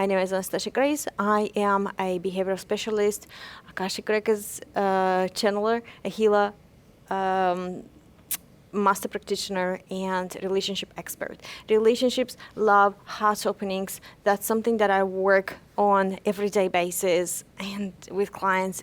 My name is Anastasha Grace. I am a behavioral specialist, Akashic Records channeler, a healer, master practitioner, and relationship expert. Relationships, love, heart openings, that's something that I work on everyday basis and with clients,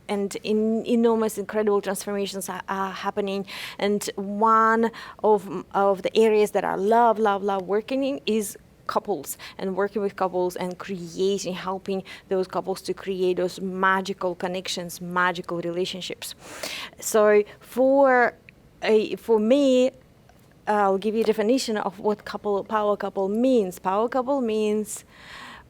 and enormous, incredible transformations are happening. And one of the areas that I love working in is couples, and working with couples and creating, helping those couples to create those magical connections, magical relationships. So for me, I'll give you a definition of what power couple means. Power couple means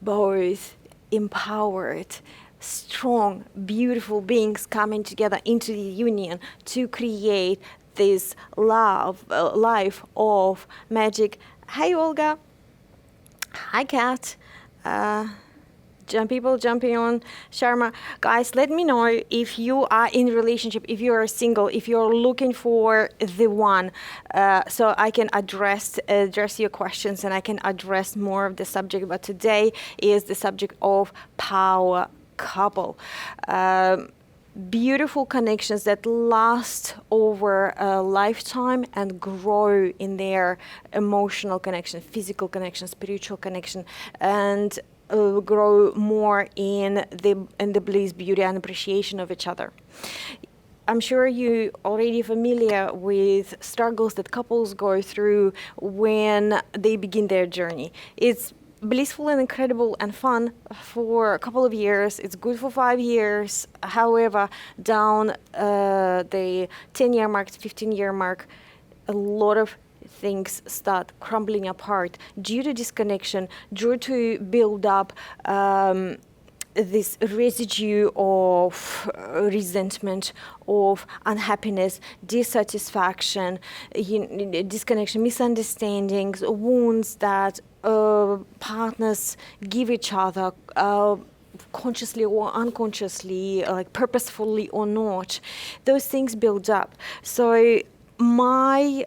both empowered, strong, beautiful beings coming together into the union to create this life of magic. Hi, Olga. Hi, Kat. People jumping on Sharma. Guys, let me know if you are in a relationship, if you are single, if you're looking for the one, so I can address your questions and I can address more of the subject. But today is the subject of power couple. Beautiful connections that last over a lifetime and grow in their emotional connection, physical connection, spiritual connection, and grow more in the bliss, beauty, and appreciation of each other. I'm sure you already familiar with struggles that couples go through when they begin their journey. It's blissful and incredible and fun for a couple of years. It's good for 5 years. However, down the 10-year mark, 15-year mark, a lot of things start crumbling apart due to disconnection, due to build up this residue of resentment, of unhappiness, dissatisfaction, disconnection, misunderstandings, wounds that partners give each other, consciously or unconsciously, like purposefully or not. Those things build up. So my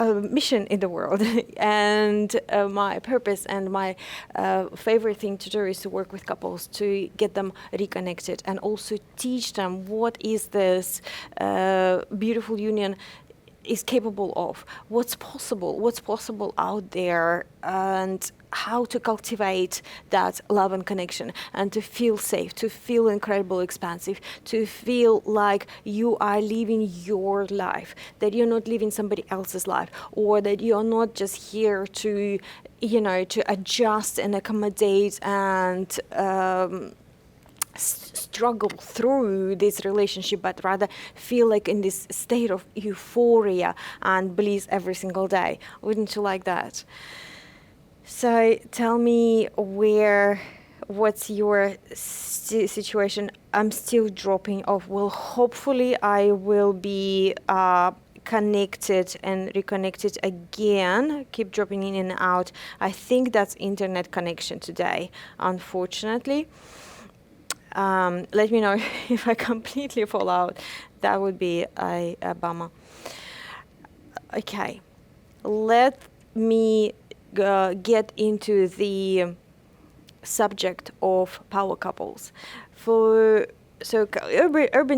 mission in the world and my purpose and my favorite thing to do is to work with couples to get them reconnected and also teach them what is this beautiful union is capable of, what's possible out there, and how to cultivate that love and connection, and to feel safe, to feel incredible, expansive, to feel like you are living your life, that you're not living somebody else's life, or that you're not just here to, to adjust and accommodate and struggle through this relationship, but rather feel like in this state of euphoria and bliss every single day. Wouldn't you like that? So tell me what's your situation? I'm still dropping off. Well, hopefully I will be connected and reconnected again. Keep dropping in and out. I think that's internet connection today, unfortunately. Let me know if I completely fall out. That would be a bummer. Okay, let me get into the subject of power couples. Urban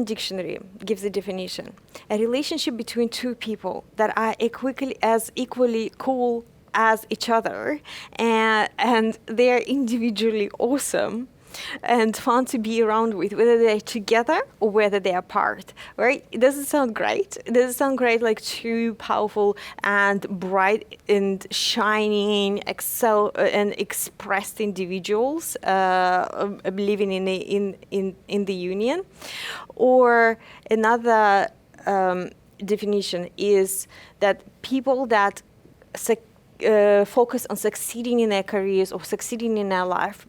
Dictionary gives a definition: a relationship between two people that are equally cool as each other, and they're individually awesome and fun to be around with, whether they're together or whether they're apart, right? It doesn't sound great. It doesn't sound great, like two powerful and bright and shining, and expressed individuals living in the union. Or another definition is that people that focus on succeeding in their careers or succeeding in their life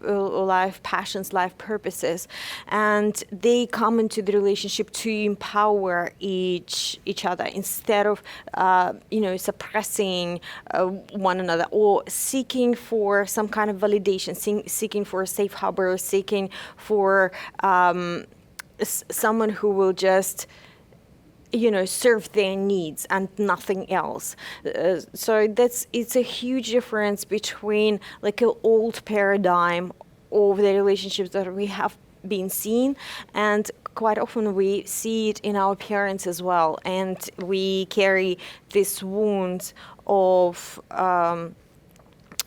passions, life purposes, and they come into the relationship to empower each other instead of suppressing one another or seeking for some kind of validation, seeking for a safe harbor, seeking for someone who will just serve their needs and nothing else. So it's a huge difference between like an old paradigm of the relationships that we have been seeing, and quite often we see it in our parents as well, and we carry this wound of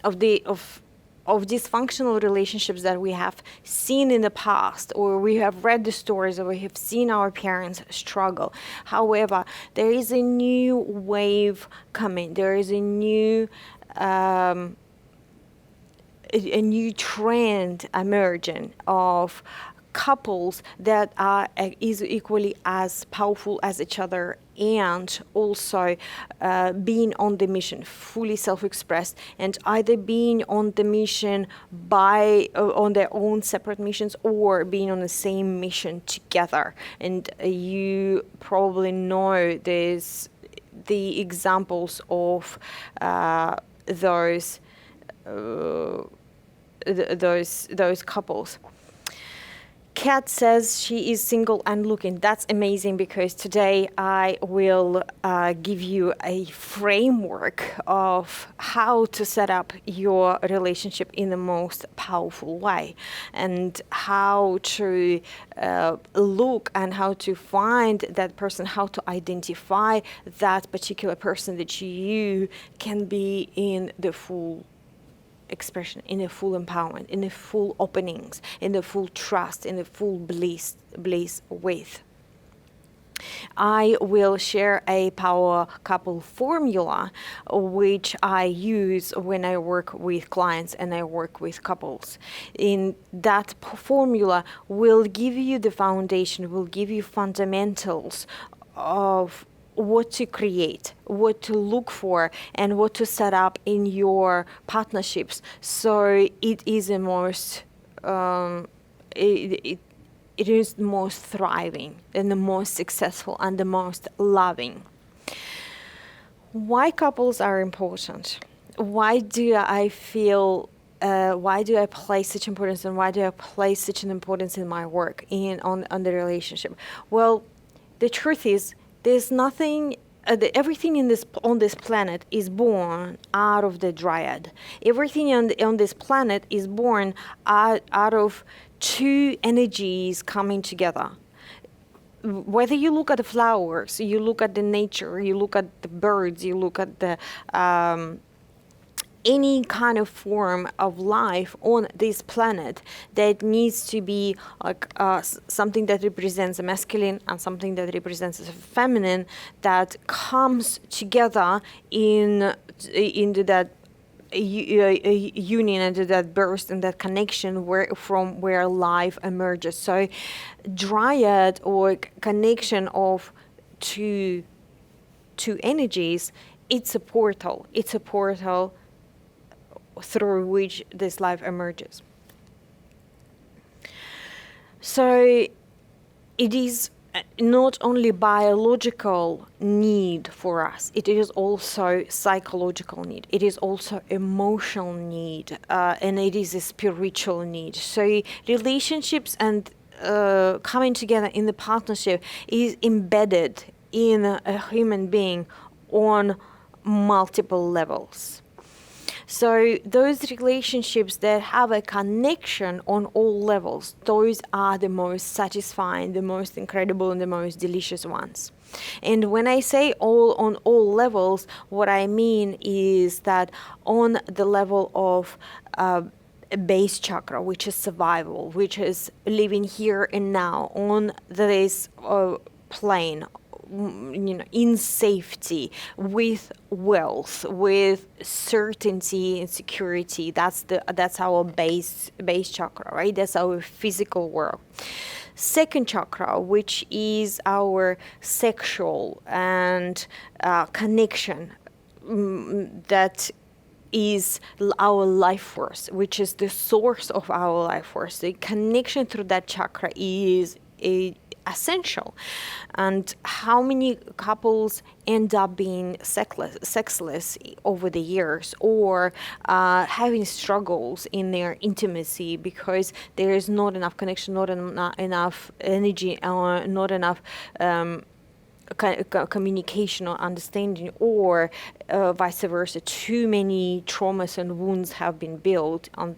dysfunctional relationships that we have seen in the past, or we have read the stories, or we have seen our parents struggle. However, there is a new wave coming. There is a new trend emerging of couples that are is equally as powerful as each other, and also being on the mission, fully self-expressed, and either being on the mission by on their own separate missions, or being on the same mission together. And you probably know there's the examples of those couples. Kat says she is single and looking. That's amazing, because today I will give you a framework of how to set up your relationship in the most powerful way, and how to look and how to find that person, how to identify that particular person that you can be in the full expression, in the full empowerment, in the full openings, in the full trust, in the full bliss with. I will share a power couple formula which I use when I work with clients and I work with couples. In that formula will give you the foundation, will give you fundamentals of what to create, what to look for, and what to set up in your partnerships. So it is the most, it is the most thriving and the most successful and the most loving. Why couples are important? Why do I feel why do I place such importance, and why do I place such an importance in my work on the relationship? Well, the truth is, there's nothing. Everything on this planet is born out of the dryad. Everything on this planet is born out of two energies coming together. Whether you look at the flowers, you look at the nature, you look at the birds, you look at the any kind of form of life on this planet, that needs to be like something that represents a masculine and something that represents a feminine, that comes together into that union, into that burst and that connection from where life emerges. So dryad, or connection of two energies, it's a portal through which this life emerges. So it is not only biological need for us, it is also psychological need, it is also emotional need, and it is a spiritual need. So relationships and coming together in the partnership is embedded in a human being on multiple levels. So those relationships that have a connection on all levels, those are the most satisfying, the most incredible, and the most delicious ones. And when I say on all levels, what I mean is that on the level of base chakra, which is survival, which is living here and now on this plane, in safety, with wealth, with certainty and security. That's our base chakra, right? That's our physical world. Second chakra, which is our sexual and connection, that is our life force, which is the source of our life force. The connection through that chakra is essential. And how many couples end up being sexless over the years, or having struggles in their intimacy because there is not enough connection, not enough energy, or not enough communication or understanding, or vice versa, too many traumas and wounds have been built on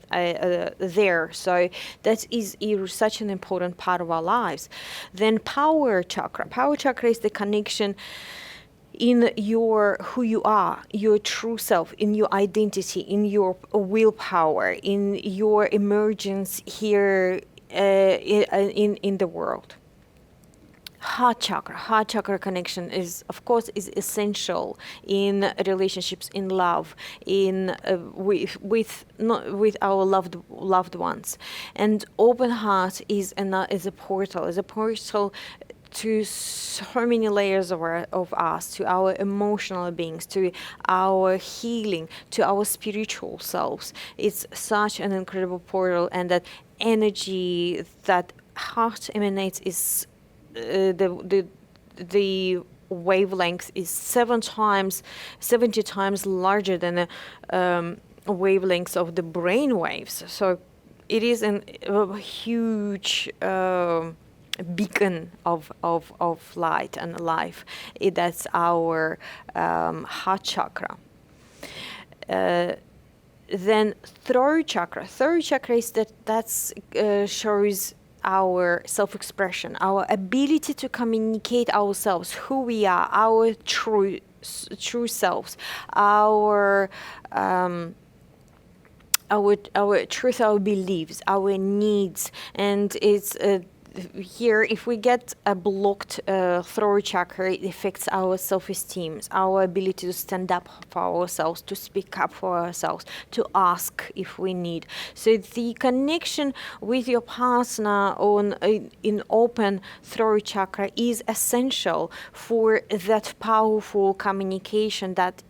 there. So that is such an important part of our lives. Then power chakra. Power chakra is the connection in your who you are, your true self, in your identity, in your willpower, in your emergence here in the world. Heart chakra connection is, of course, is essential in relationships, in love, in with our loved ones. And open heart is a portal to so many layers of us, to our emotional beings, to our healing, to our spiritual selves. It's such an incredible portal, and that energy that heart emanates is the wavelength is 70 times larger than the wavelengths of the brain waves. So it is a huge beacon of light and life. That's our heart chakra. Then throat chakra. Throat chakra is that shows our self-expression, our ability to communicate ourselves, who we are, our true selves, our truth, our beliefs, our needs. And it's here, if we get a blocked throat chakra, it affects our self-esteem, our ability to stand up for ourselves, to speak up for ourselves, to ask if we need. So the connection with your partner in open throat chakra is essential for that powerful communication, that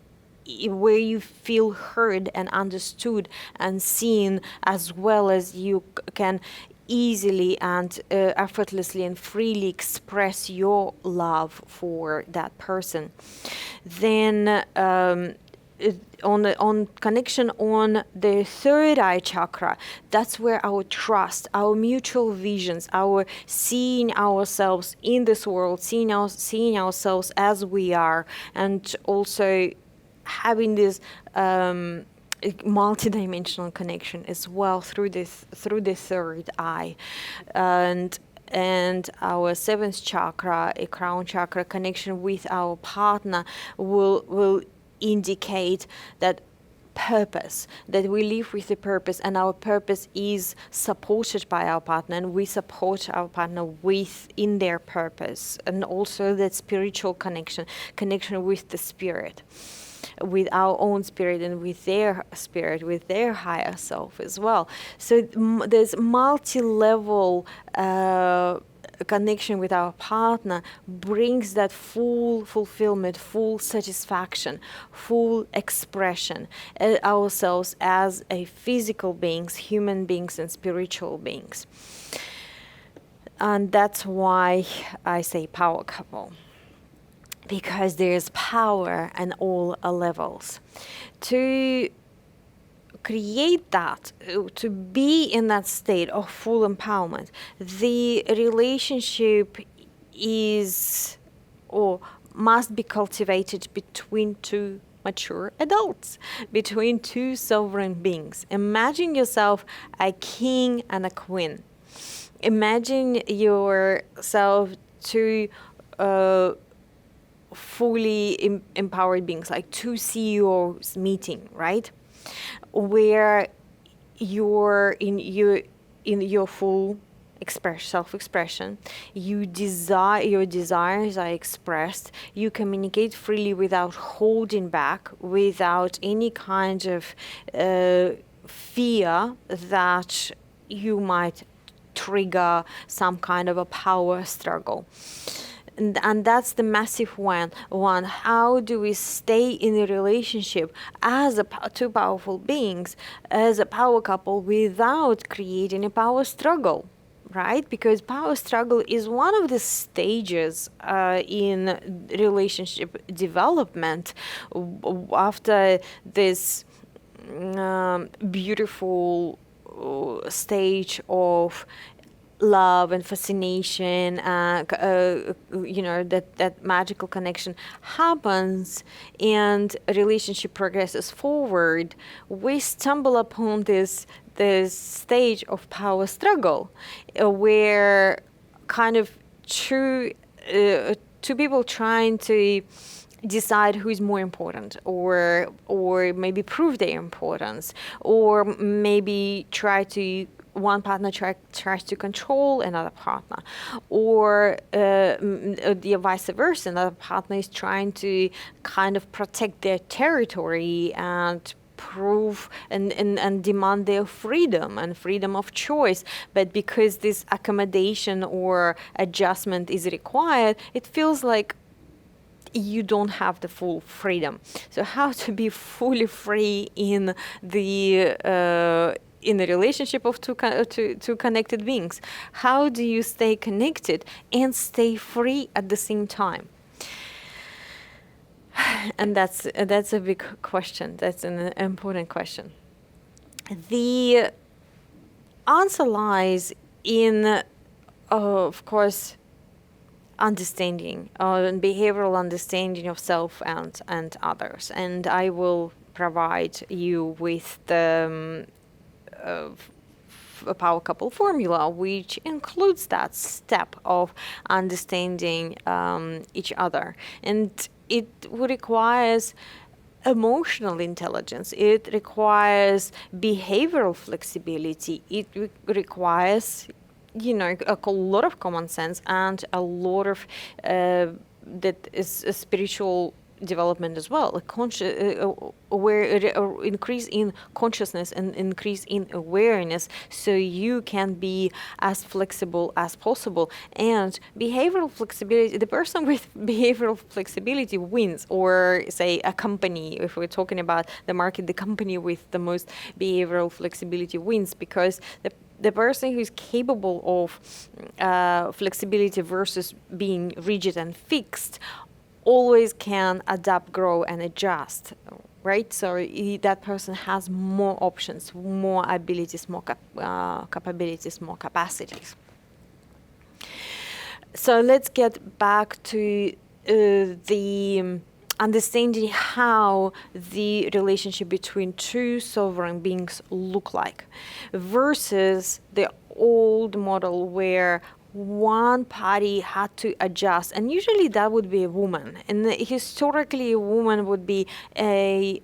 where you feel heard and understood and seen, as well as you can easily and effortlessly and freely express your love for that person. Then on connection on the third eye chakra, that's where our trust, our mutual visions, our seeing ourselves in this world, seeing ourselves as we are, and also having this multi-dimensional connection as well through the third eye. And our seventh chakra, a crown chakra, connection with our partner will indicate that purpose, that we live with a purpose, and our purpose is supported by our partner, and we support our partner in their purpose. And also that spiritual connection with the spirit, with our own spirit, and with their spirit, with their higher self as well. So there's multi-level connection with our partner brings that full fulfillment, full satisfaction, full expression ourselves as a physical beings, human beings, and spiritual beings. And that's why I say power couple, because there's power in all levels. To create that, to be in that state of full empowerment, the relationship is or must be cultivated between two mature adults, between two sovereign beings. Imagine yourself a king and a queen. Imagine yourself two fully empowered beings, like two CEOs meeting, right? Where you're in your full self-expression, your desires are expressed, you communicate freely without holding back, without any kind of fear that you might trigger some kind of a power struggle. And that's the massive one. How do we stay in a relationship as two powerful beings, as a power couple, without creating a power struggle, right? Because power struggle is one of the stages in relationship development after this beautiful stage of love and fascination, that magical connection happens and a relationship progresses forward, we stumble upon this stage of power struggle, where kind of two people trying to decide who's more important, or maybe prove their importance, or maybe one partner tries to control another partner, or the vice versa. Another partner is trying to kind of protect their territory and prove and demand their freedom and freedom of choice. But because this accommodation or adjustment is required, it feels like you don't have the full freedom. So how to be fully free in the relationship of two connected beings? How do you stay connected and stay free at the same time? And that's a big question. That's an important question. The answer lies in, of course, understanding, behavioral understanding of self and others. And I will provide you with the a power couple formula, which includes that step of understanding each other. And it requires emotional intelligence. It requires behavioral flexibility. It requires, a lot of common sense and a lot of that is a spiritual development as well, increase in consciousness and increase in awareness, so you can be as flexible as possible. And behavioral flexibility, the person with behavioral flexibility wins, or say a company, if we're talking about the market, the company with the most behavioral flexibility wins, because the person who's capable of flexibility versus being rigid and fixed always can adapt, grow, and adjust, right? So that person has more options, more abilities, more capabilities, more capacities. So let's get back to the understanding how the relationship between two sovereign beings look like, versus the old model where one party had to adjust, and usually that would be a woman. And historically, a woman would be a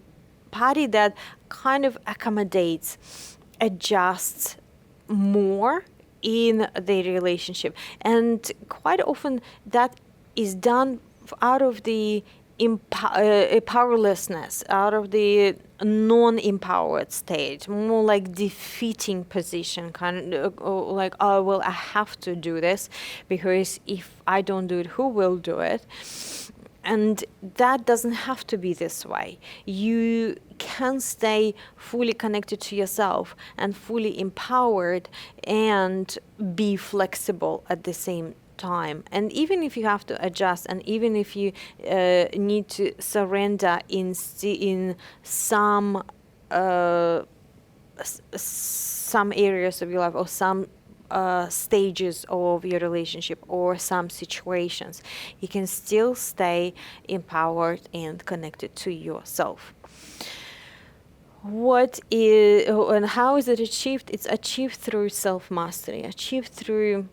party that kind of accommodates, adjusts more in the relationship. And quite often that is done out of the powerlessness, out of the non-empowered state, more like defeating position, kind of like, oh, well, I have to do this, because if I don't do it, who will do it? And that doesn't have to be this way. You can stay fully connected to yourself and fully empowered and be flexible at the same time. And even if you have to adjust, and even if you need to surrender in some areas of your life, or some stages of your relationship, or some situations, you can still stay empowered and connected to yourself. What is, and how is it achieved? It's achieved through self-mastery, achieved through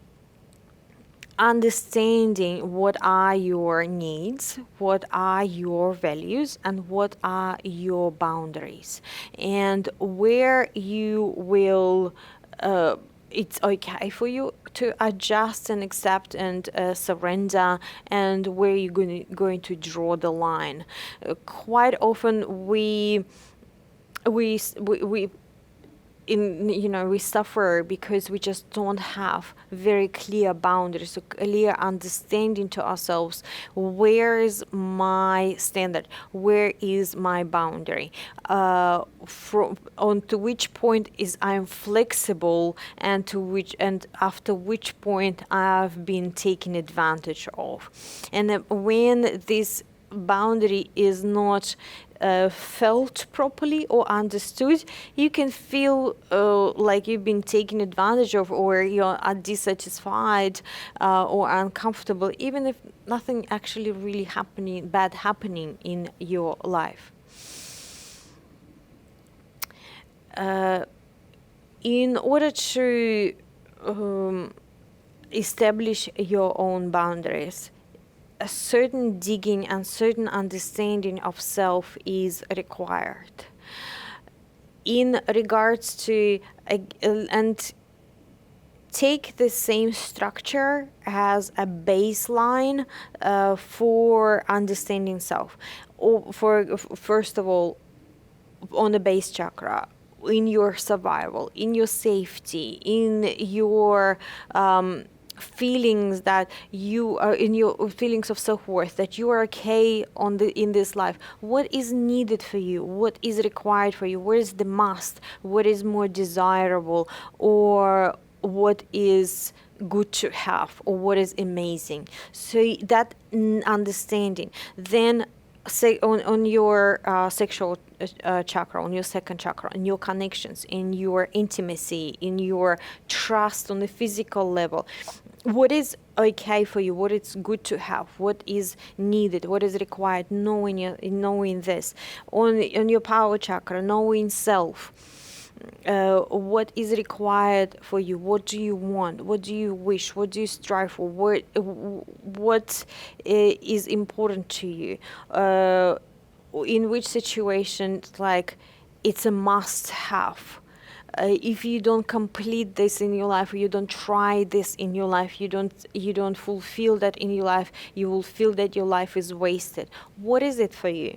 understanding what are your needs, what are your values, and what are your boundaries, and where you will it's okay for you to adjust and accept and surrender, and where you're going to draw the line. Quite often we suffer because we just don't have very clear boundaries, a clear understanding to ourselves. Where is my standard? Where is my boundary? On to which point is I'm flexible, and after which point I've been taken advantage of. And when this boundary is not felt properly or understood, you can feel like you've been taken advantage of, or you're dissatisfied or uncomfortable, even if nothing actually really bad happening in your life. In order to establish your own boundaries, a certain digging and certain understanding of self is required. In regards to, and take the same structure as a baseline for understanding self. First of all, on the base chakra, in your survival, in your safety, in your feelings that you are, in your feelings of self-worth, that you are okay in this life. What is needed for you? What is required for you? Where is the must? What is more desirable? Or what is good to have? Or what is amazing? So that understanding. Then say on your sexual chakra, on your second chakra, in your connections, in your intimacy, in your trust on the physical level, what is okay for you, what is good to have, what is needed, what is required, knowing this. On your power chakra, knowing self. What is required for you, what do you want, what do you wish, what do you strive for, what is important to you, in which situation like it's a must have. If you don't complete this in your life, or you don't try this in your life, you don't fulfill that in your life, you will feel that your life is wasted. What is it for you?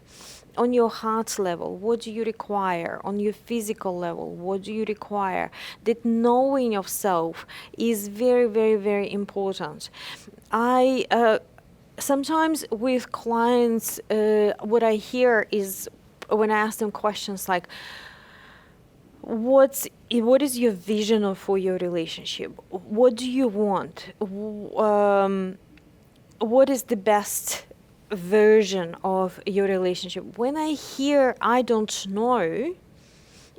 On your heart level, what do you require? On your physical level, what do you require? That knowing of self is very, very, very important. I sometimes with clients, what I hear is when I ask them questions like, what is your vision for your relationship? What do you want? What is the best version of your relationship? When I hear I don't know,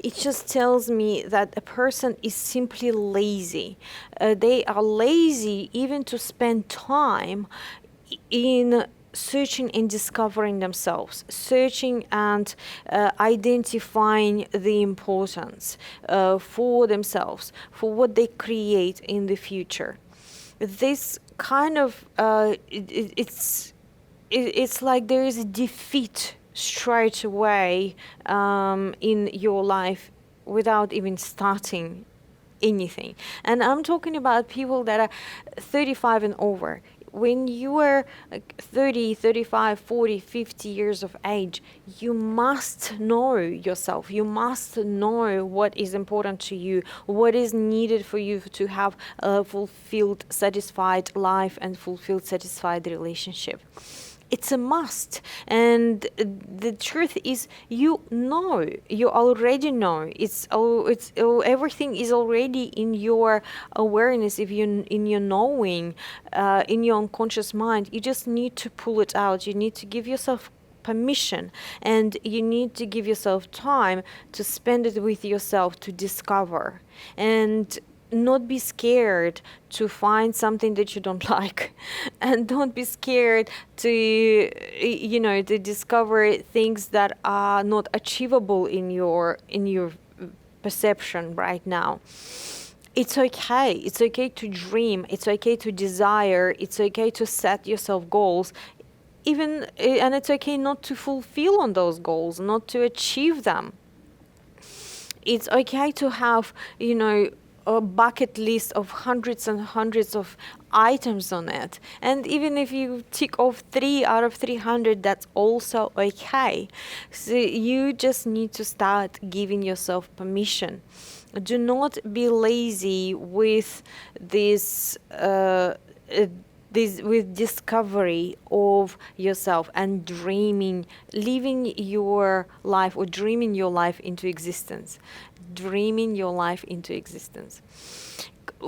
it just tells me that a person is simply lazy. They are lazy even to spend time in searching and discovering themselves, searching and identifying the importance for themselves, for what they create in the future. This kind of it's like there is a defeat straight away in your life without even starting anything. And I'm talking about people that are 35 and over. When you are like 30, 35, 40, 50 years of age, you must know yourself. You must know what is important to you, what is needed for you to have a fulfilled, satisfied life and fulfilled, satisfied relationship. It's a must. And the truth is, you already know. Everything is already in your awareness, if you in your knowing, in your unconscious mind. You just need to pull it out. You need to give yourself permission, and you need to give yourself time to spend it with yourself, to discover, and not be scared to find something that you don't like, and don't be scared to discover things that are not achievable in your perception right now. It's okay. It's okay to dream. It's okay to desire. It's okay to set yourself goals, and it's okay not to fulfill on those goals, not to achieve them. It's okay to have, a bucket list of hundreds and hundreds of items on it. And even if you tick off 3 out of 300, that's also okay. So you just need to start giving yourself permission. Do not be lazy with this with discovery of yourself and dreaming, living your life, or dreaming your life into existence. Dreaming your life into existence.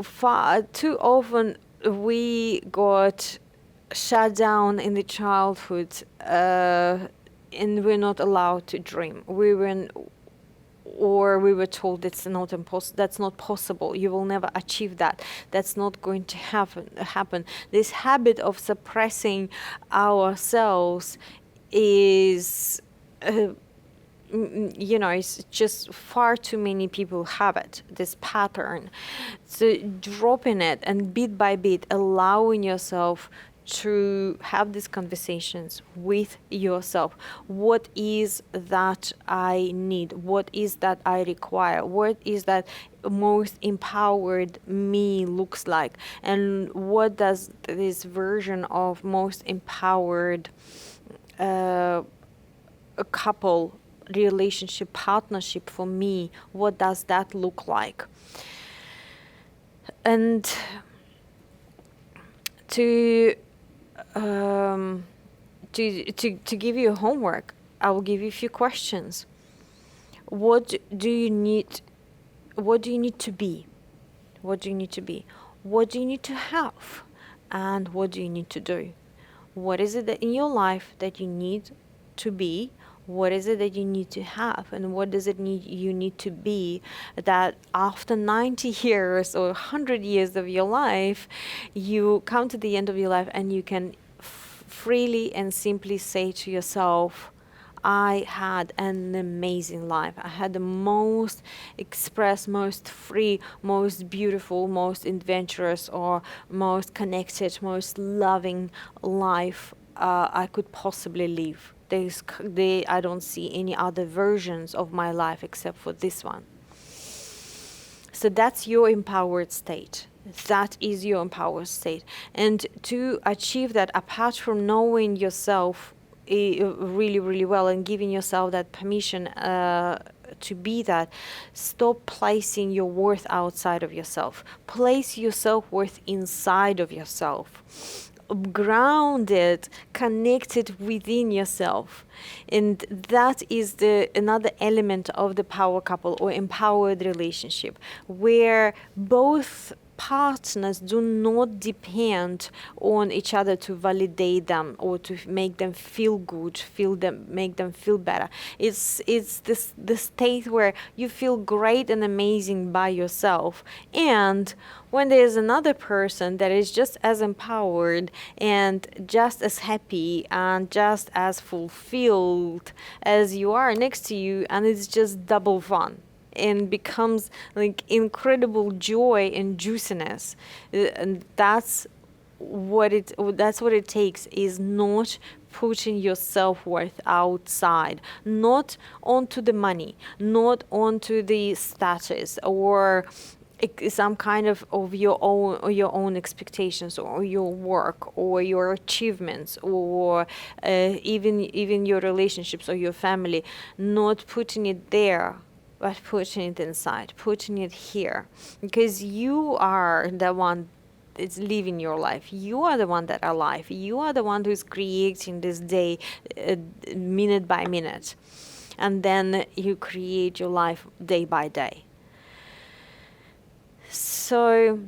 Far too often we got shut down in the childhood and we're not allowed to dream. We were told it's not that's not possible. You will never achieve that. That's not going to happen. This habit of suppressing ourselves is, it's just far too many people have it, this pattern. So dropping it and bit by bit allowing yourself to have these conversations with yourself. What is that I need? What is that I require? What is that most empowered me looks like? And what does this version of most empowered a couple relationship partnership for me, what does that look like? And to give you homework, I will give you a few questions. What do you need? What do you need to be? What do you need to be? What do you need to have? And what do you need to do? What is it that in your life that you need to be? What is it that you need to have? And what does it need you need to be that after 90 years or 100 years of your life, you come to the end of your life and you can freely and simply say to yourself, I had an amazing life. I had the most expressed, most free, most beautiful, most adventurous, or most connected, most loving life I could possibly live. I don't see any other versions of my life except for this one. So that's your empowered state. That is your empowered state. And to achieve that, apart from knowing yourself really, really well and giving yourself that permission to be that, stop placing your worth outside of yourself. Place your self-worth inside of yourself. Grounded, connected within yourself. And that is another element of the power couple or empowered relationship, where both partners do not depend on each other to validate them or to make them feel good, make them feel better. It's the state where you feel great and amazing by yourself, and when there's another person that is just as empowered and just as happy and just as fulfilled as you are next to you, and it's just double fun and becomes like incredible joy and juiciness. And that's what it takes, is not putting your self-worth outside, not onto the money, not onto the status or some kind of your own expectations or your work or your achievements or even your relationships or your family, not putting it there, but putting it inside, putting it here, because you are the one that's living your life. You are the one that are alive. You are the one who's creating this day minute by minute, and then you create your life day by day. So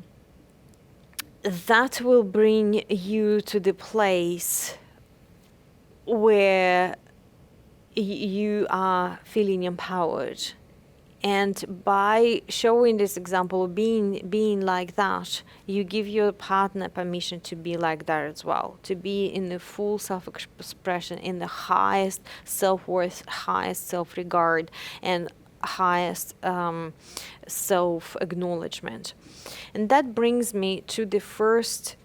that will bring you to the place where you are feeling empowered. And by showing this example, being like that, you give your partner permission to be like that as well, to be in the full self-expression, in the highest self-worth, highest self-regard, and highest self-acknowledgement. And that brings me to the first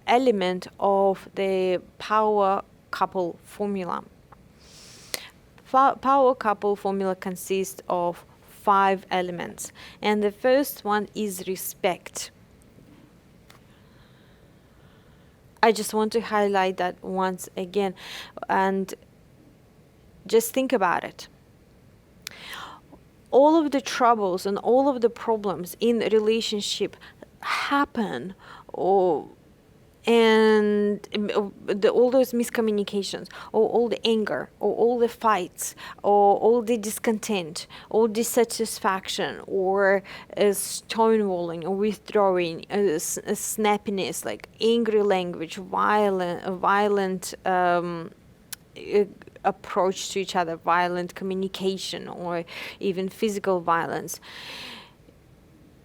element of the power couple formula. Power couple formula consists of 5 elements, and the first one is respect. I just want to highlight that once again, and just think about it. All of the troubles and all of the problems in a relationship happen, and all those miscommunications, or all the anger, or all the fights, or all the discontent, or dissatisfaction, or stonewalling, or withdrawing, snappiness, like angry language, violent approach to each other, violent communication or even physical violence.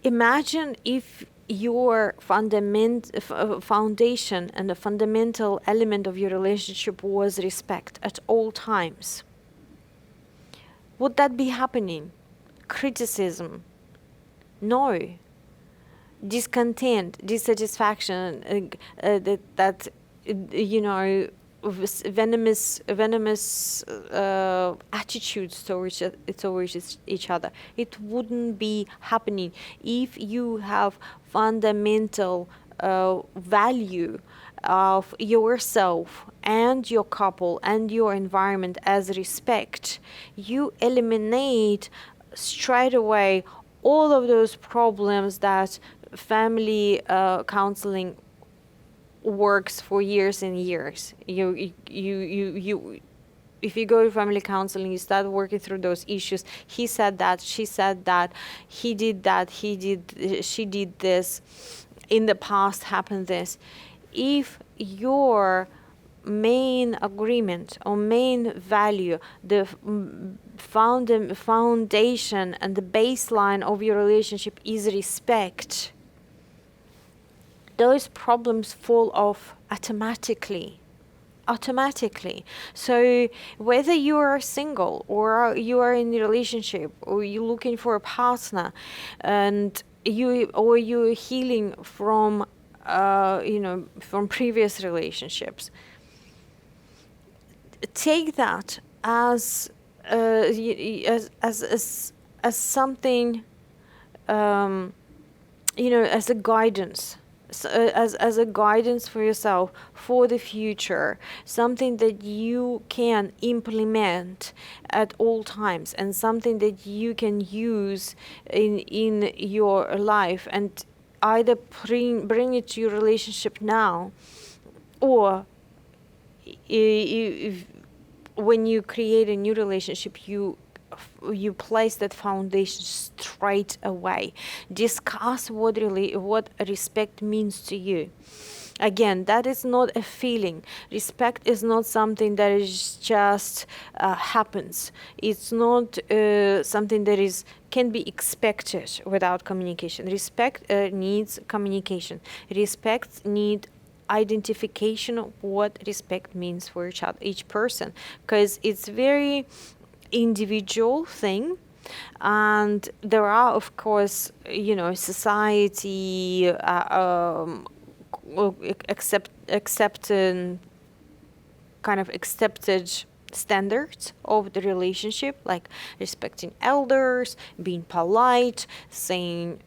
Imagine if your foundation and the fundamental element of your relationship was respect at all times. Would that be happening? Criticism? No. Discontent, dissatisfaction, venomous attitudes towards each other. It wouldn't be happening if you have fundamental value of yourself and your couple and your environment as respect. You eliminate straight away all of those problems that family counseling works for years and years. If you go to family counseling, you start working through those issues. He said that, she said that, he did that, she did this, in the past happened this. If your main agreement or main value, the foundation and the baseline of your relationship is respect, those problems fall off automatically. So whether you are single or you are in a relationship or you're looking for a partner, and you're healing from from previous relationships, take that as something, as a guidance. As a guidance for yourself for the future, something that you can implement at all times, and something that you can use in your life, and either bring it to your relationship now, or when you create a new relationship, you place that foundation straight away. Discuss what respect means to you. Again, that is not a feeling. Respect is not something that is just happens. It's not something that can be expected without communication. Respect needs communication. Respect needs identification of what respect means for each person, because it's very individual thing, and there are, of course, society accepted standards of the relationship, like respecting elders, being polite, saying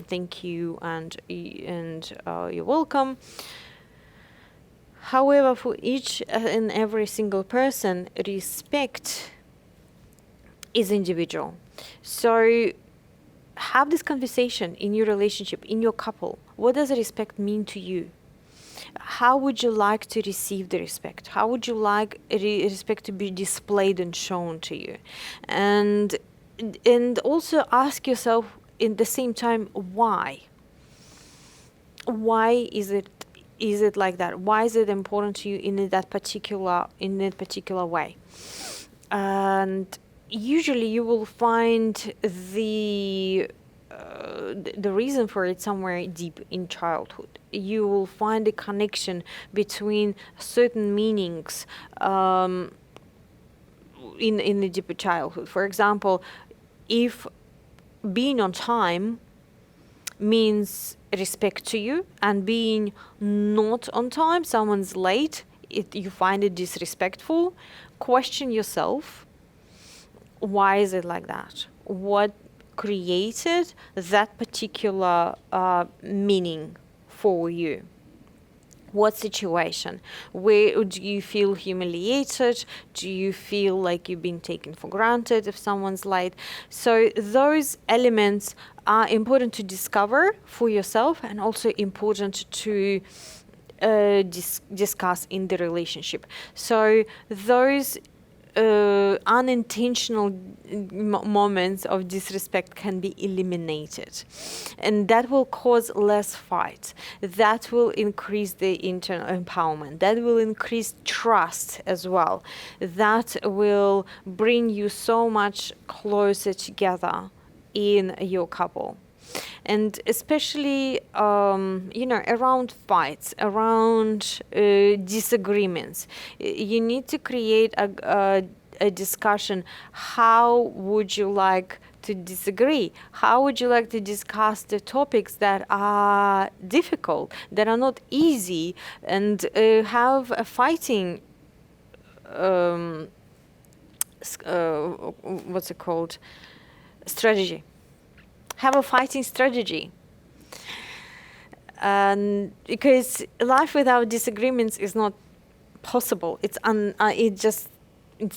thank you and you're welcome. However, for each and every single person, respect is individual. So have this conversation in your relationship, in your couple. What does respect mean to you? How would you like to receive the respect? How would you like respect to be displayed and shown to you? And also ask yourself in the same time, why? Why is it like that? Why is it important to you in that particular way? And usually you will find the reason for it somewhere deep in childhood. You will find a connection between certain meanings in the deeper childhood. For example, if being on time means respect to you, and being not on time, someone's late, you find it disrespectful, question yourself, why is it like that? What created that particular meaning for you? What situation? Where do you feel humiliated? Do you feel like you've been taken for granted if someone's late? So those elements are important to discover for yourself, and also important to discuss in the relationship. So those unintentional moments of disrespect can be eliminated, and that will cause less fights. That will increase the internal empowerment. That will increase trust as well. That will bring you so much closer together in your couple. And especially, around fights, around disagreements, you need to create a discussion. How would you like to disagree? How would you like to discuss the topics that are difficult, that are not easy, and have a fighting, what's it called, strategy? Have a fighting strategy. Because life without disagreements is not possible. It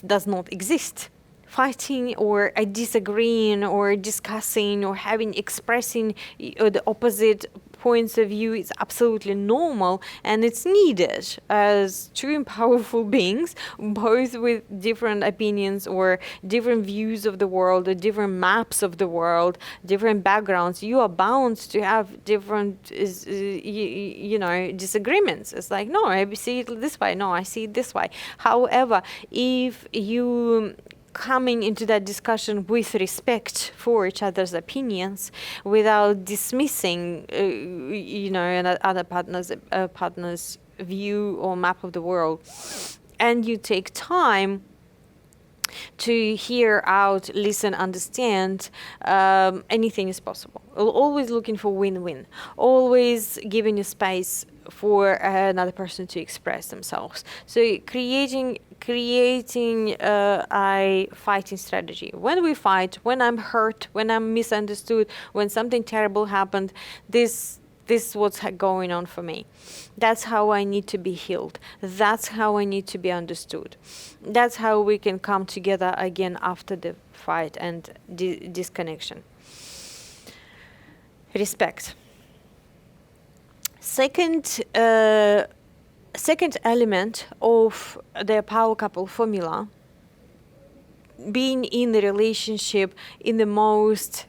does not exist. Fighting or disagreeing or discussing or expressing the opposite points of view is absolutely normal, and it's needed as two powerful beings, both with different opinions or different views of the world or different maps of the world, different backgrounds. You are bound to have different, disagreements. It's like, no, I see it this way. No, I see it this way. However, if you coming into that discussion with respect for each other's opinions, without dismissing, other partner's view or map of the world, and you take time to hear out, listen, understand, anything is possible. Always looking for win-win. Always giving a space for another person to express themselves. So creating a fighting strategy. When we fight, when I'm hurt, when I'm misunderstood, when something terrible happened, this is what's going on for me. That's how I need to be healed. That's how I need to be understood. That's how we can come together again after the fight and disconnection. Respect. Second element of the power couple formula, being in the relationship in the most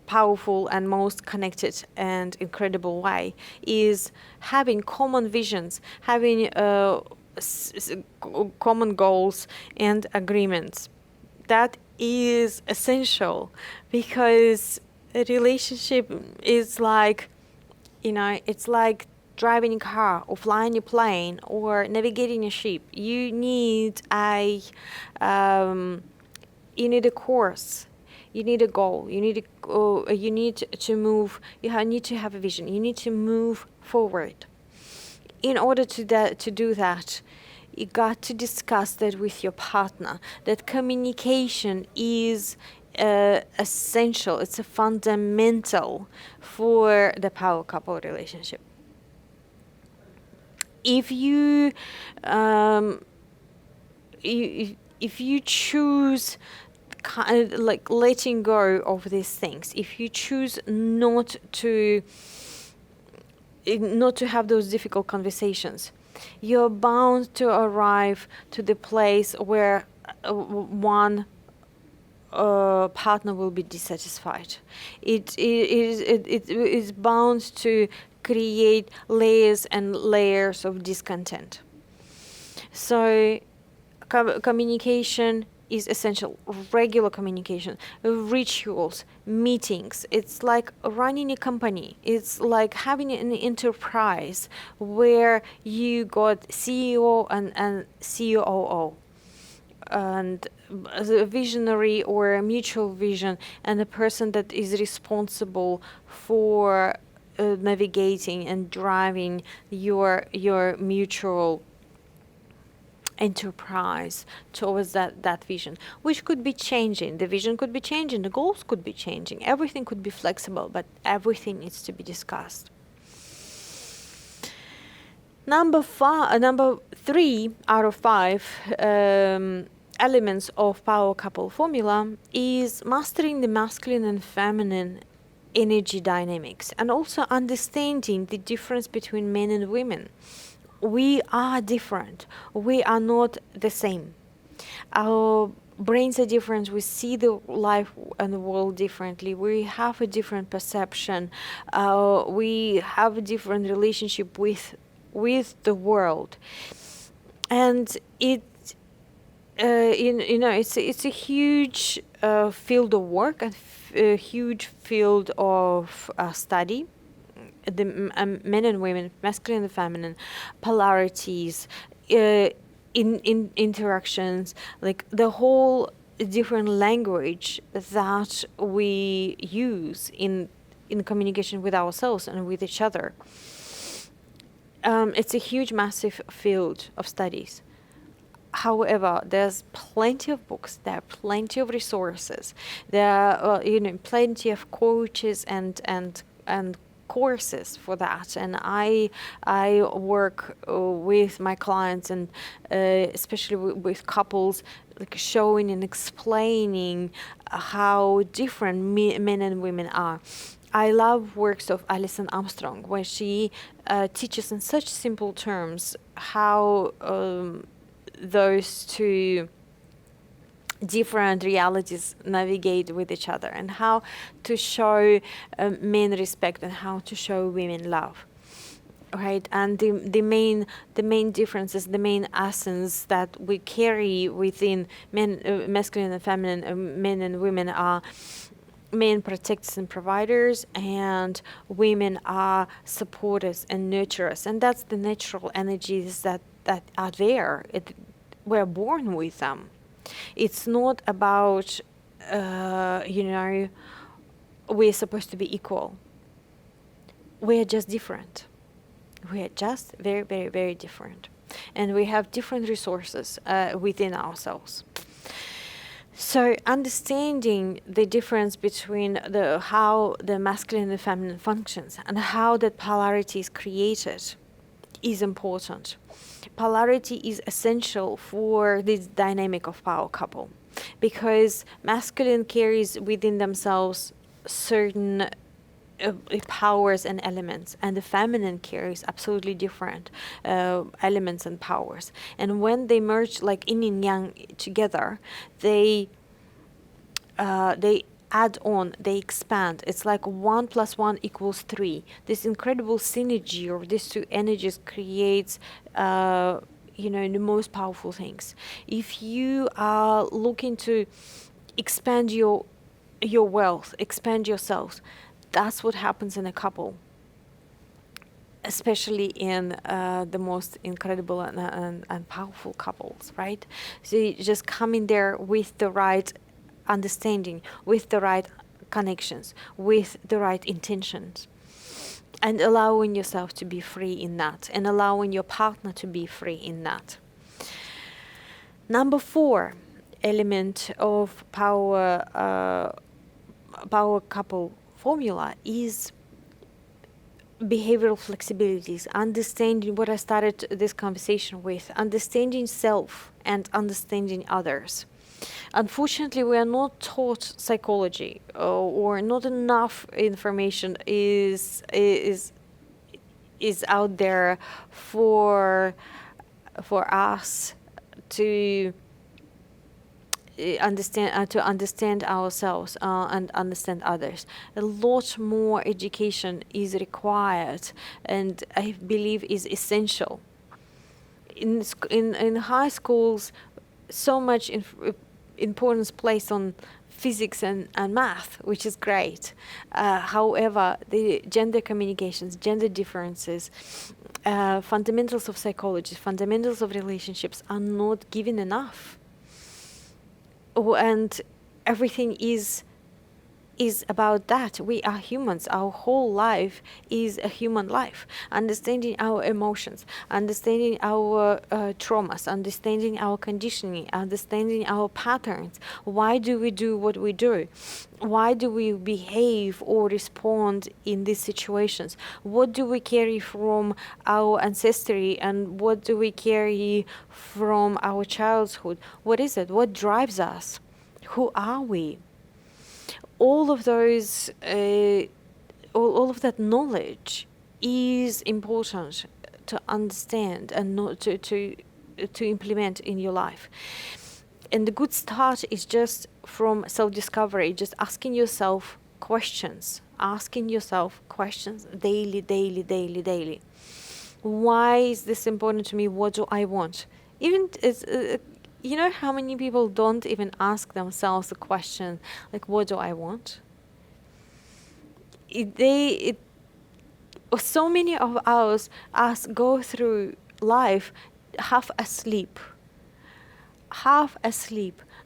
powerful and most connected and incredible way, is having common visions, having common goals and agreements. That is essential, because a relationship is like, it's like driving a car or flying a plane or navigating a ship. You need a course. You need a goal. You need to move. You need to have a vision. You need to move forward. In order to do that, you got to discuss that with your partner. That communication is essential. It's a fundamental for the power couple relationship. If you if you choose kind of like letting go of these things, if you choose not to have those difficult conversations, you're bound to arrive to the place where one partner will be dissatisfied. It is bound to create layers and layers of discontent. So communication is essential. Regular communication, rituals, meetings. It's like running a company. It's like having an enterprise where you got CEO and COO, and a visionary or a mutual vision, and a person that is responsible for navigating and driving your mutual enterprise towards that vision, which could be changing. The vision could be changing, the goals could be changing, everything could be flexible, but everything needs to be discussed. Number 3 out of 5 elements of power couple formula is mastering the masculine and feminine energy dynamics, and also understanding the difference between men and women. we are different. We are not the same. Our brains are different. We see the life and the world differently. We have a different perception. We have a different relationship with the world, and it's a huge field of work and a huge field of study. The men and women, masculine and feminine, polarities, in interactions, like the whole different language that we use in communication with ourselves and with each other. It's a huge, massive field of studies. However, there's plenty of books, there are plenty of resources, there are plenty of coaches and courses for that. And I work with my clients, and especially with couples, like showing and explaining how different men and women are. I love works of Alison Armstrong, where she teaches in such simple terms how those two different realities navigate with each other, and how to show men respect and how to show women love, right? And the main differences, the main essence that we carry within men, masculine and feminine, men and women are: men protectors and providers, and women are supporters and nurturers. And that's the natural energies that are there. We're born with them. It's not about, we're supposed to be equal. We're just different. We're just very, very, very different. And we have different resources within ourselves. So understanding the difference between how the masculine and feminine functions and how that polarity is created is important. Polarity is essential for this dynamic of power couple, because masculine carries within themselves certain powers and elements, and the feminine carries absolutely different elements and powers. And when they merge, like yin and yang together, they add on, they expand. It's like 1 + 1 = 3. This incredible synergy of these two energies creates the most powerful things. If you are looking to expand your wealth, expand yourself, that's what happens in a couple, especially in the most incredible and powerful couples, right? So you just come in there with the right understanding, with the right connections, with the right intentions, and allowing yourself to be free in that, and allowing your partner to be free in that. Number 4 element of power couple formula is behavioral flexibilities, understanding what I started this conversation with, understanding self and understanding others. Unfortunately, we are not taught psychology, or not enough information is out there for us to understand ourselves and understand others. A lot more education is required, and I believe is essential. In high schools, so much importance placed on physics and math, which is great. However, the gender communications, gender differences, fundamentals of psychology, fundamentals of relationships are not given enough. And everything is about that. We are humans. Our whole life is a human life. Understanding our emotions, understanding our traumas, understanding our conditioning, understanding our patterns. Why do we do what we do? Why do we behave or respond in these situations? What do we carry from our ancestry, and what do we carry from our childhood? What is it? What drives us? Who are we? All of all of that knowledge is important to understand and not to implement in your life. And the good start is just from self-discovery, just asking yourself questions daily. Why is this important to me? What do I want? Even you know how many people don't even ask themselves the question, like, what do I want? So many of us go through life half asleep,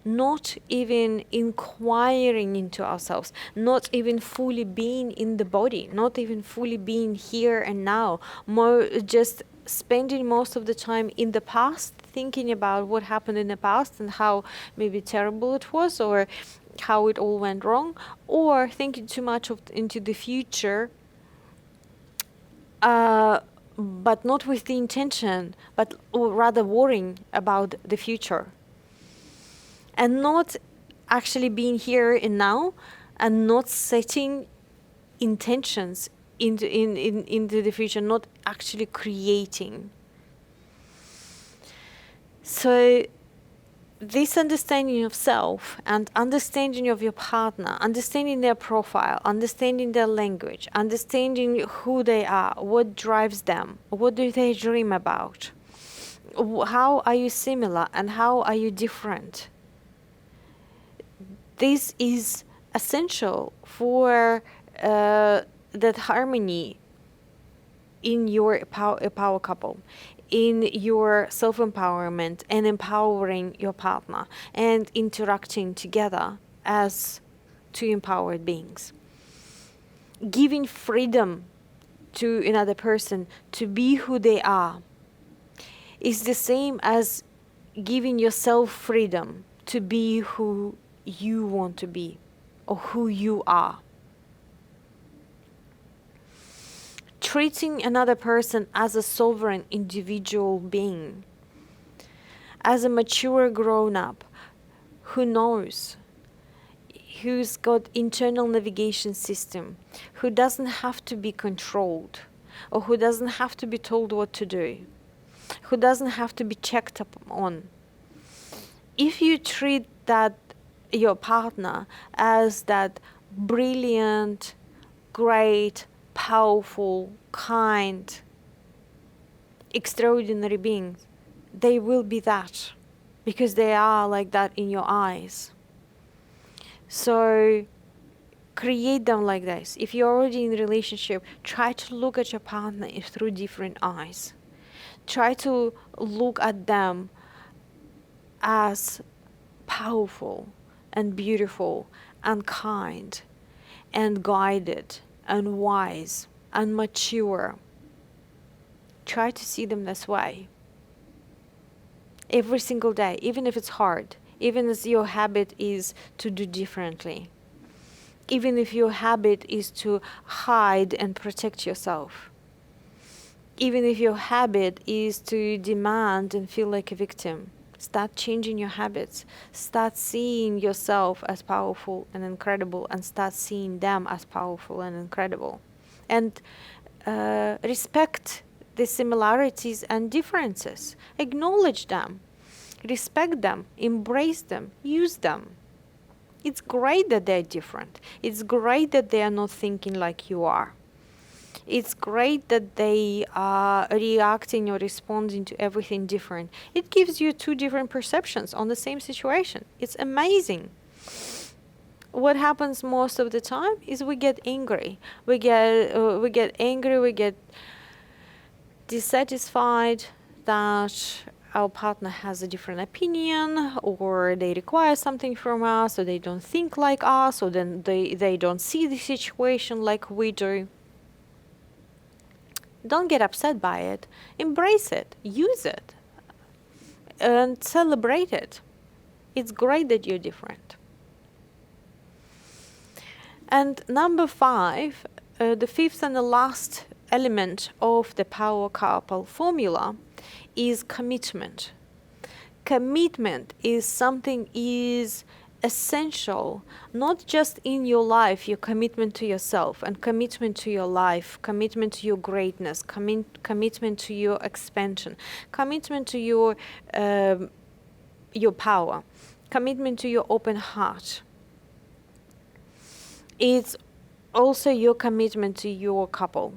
not even inquiring into ourselves, not even fully being in the body, not even fully being here and now, more just spending most of the time in the past, thinking about what happened in the past and how maybe terrible it was, or how it all went wrong, or thinking too much into the future, but not with the intention, or rather worrying about the future, and not actually being here and now, and not setting intentions into the future, not actually creating. So this understanding of self and understanding of your partner, understanding their profile, understanding their language, understanding who they are, what drives them, what do they dream about, how are you similar and how are you different. This is essential for that harmony in your power couple, in your self-empowerment and empowering your partner and interacting together as two empowered beings. Giving freedom to another person to be who they are is the same as giving yourself freedom to be who you want to be or who you are. Treating another person as a sovereign individual being, as a mature grown-up who knows, who's got internal navigation system, who doesn't have to be controlled, or who doesn't have to be told what to do, who doesn't have to be checked up on. If you treat your partner as that brilliant, great, powerful, kind, extraordinary beings, they will be that, because they are like that in your eyes. So create them like this. If you're already in a relationship, try to look at your partner through different eyes. Try to look at them as powerful and beautiful and kind and guided and wise and mature. Try to see them this way every single day, even if it's hard, even if your habit is to do differently, even if your habit is to hide and protect yourself, even if your habit is to demand and feel like a victim. Start changing your habits. Start seeing yourself as powerful and incredible, and start seeing them as powerful and incredible. And respect the similarities and differences. Acknowledge them. Respect them. Embrace them. Use them. It's great that they're different. It's great that they are not thinking like you are. It's great that they are reacting or responding to everything different. It gives you two different perceptions on the same situation. It's amazing. What happens most of the time is we get angry. We get angry. We get dissatisfied that our partner has a different opinion, or they require something from us, or they don't think like us, or then they don't see the situation like we do. Don't get upset by it. Embrace it. Use it. And celebrate it. It's great that you're different. And number 5, the fifth and the last element of the power couple formula is commitment. Commitment is essential, not just in your life, your commitment to yourself and commitment to your life, commitment to your greatness, commitment to your expansion, commitment to your power, commitment to your open heart. It's also your commitment to your couple,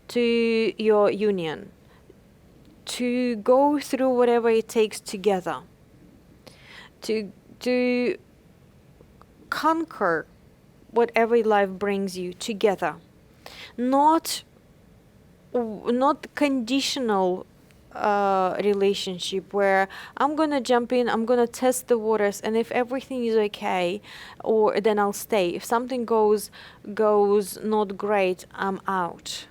to your union, to go through whatever it takes together, to conquer whatever life brings you together. Not conditional relationship where I'm gonna jump in, I'm gonna test the waters, and if everything is okay, or then I'll stay. If something goes not great, I'm out.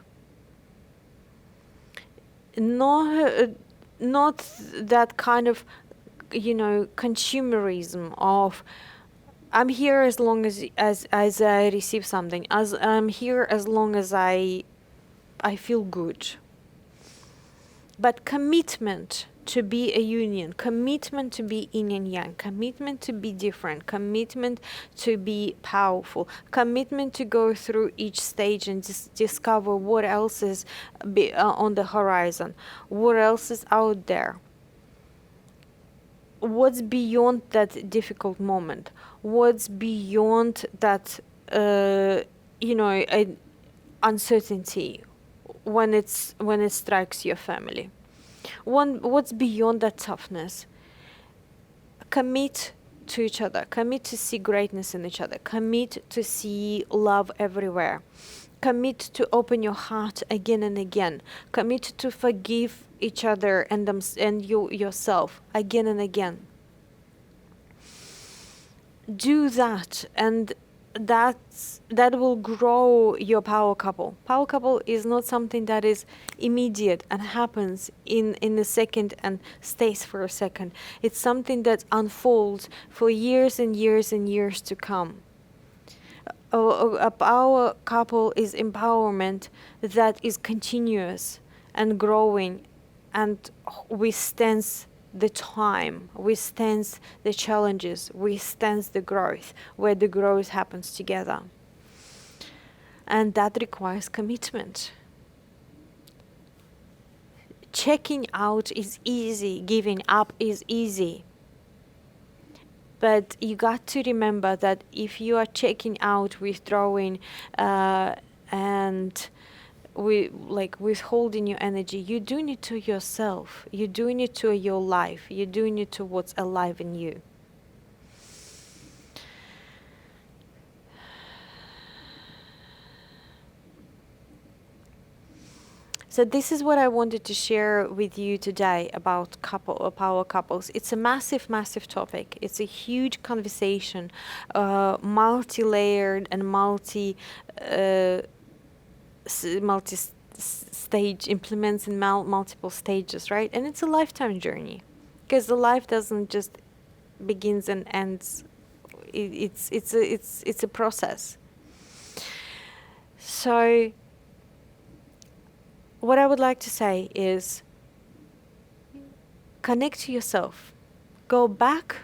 Not that kind of, consumerism of I'm here as long as I receive something, as I'm here as long as I feel good. But commitment to be a union, commitment to be yin and yang, commitment to be different, commitment to be powerful, commitment to go through each stage and just discover what else is on the horizon, what else is out there, what's beyond that difficult moment, what's beyond that uncertainty when it strikes your family, what's beyond that toughness. Commit to each other, commit to see greatness in each other, commit to see love everywhere, commit to open your heart again and again, commit to forgive each other and yourself again and again. Do that, and that will grow your power couple. Power couple is not something that is immediate and happens in a second and stays for a second. It's something that unfolds for years and years and years to come. A power couple is empowerment that is continuous and growing and withstands the time, withstands the challenges, withstands the growth, where the growth happens together. And that requires commitment. Checking out is easy, giving up is easy. But you got to remember that if you are checking out, withdrawing, and withholding your energy, you're doing it to yourself. You're doing it to your life. You're doing it to what's alive in you. So this is what I wanted to share with you today about power couples. It's a massive, massive topic. It's a huge conversation, multi-layered and multi-stage, implements in multiple stages, right? And it's a lifetime journey, because the life doesn't just begins and ends. It's a process. So what I would like to say is connect to yourself. Go back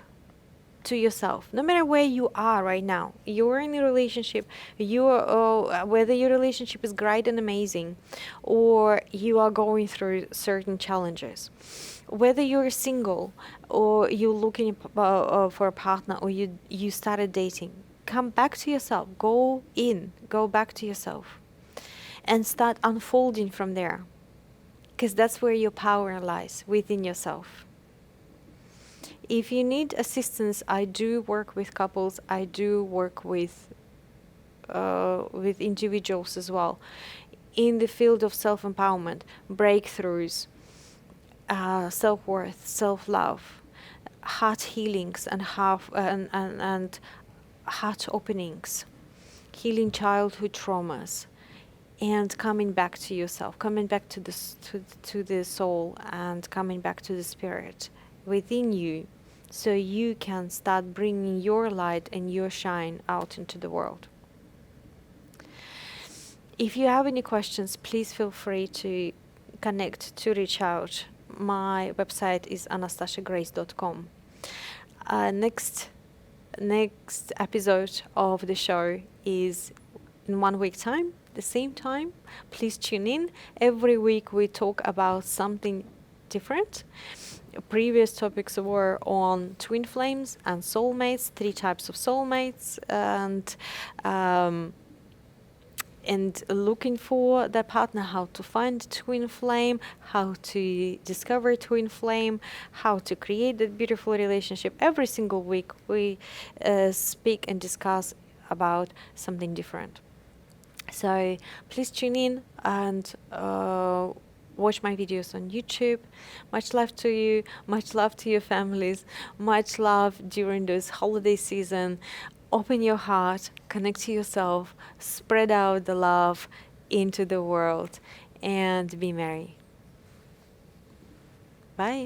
to yourself. No matter where you are right now, you're in a relationship, whether your relationship is great and amazing, or you are going through certain challenges, whether you're single or you're looking for a partner, or you started dating, come back to yourself. Go back to yourself and start unfolding from there, because that's where your power lies, within yourself. If you need assistance, I do work with couples. I do work with individuals as well, in the field of self-empowerment, breakthroughs, self-worth, self-love, heart healings, and heart openings, healing childhood traumas, and coming back to yourself, coming back to the soul, and coming back to the spirit within you, so you can start bringing your light and your shine out into the world. If you have any questions, please feel free to connect, to reach out. My website is anastashagrace.com. Next next episode of the show is in 1 week time, the same time. Please tune in. Every week we talk about something different. Previous topics were on twin flames and soulmates, 3 types of soulmates, and looking for the partner, how to find twin flame, how to discover twin flame, how to create that beautiful relationship. Every single week we speak and discuss about something different. So please tune in and watch my videos on YouTube. Much love to you, much love to your families, much love during this holiday season. Open your heart, connect to yourself, spread out the love into the world, and be merry. Bye.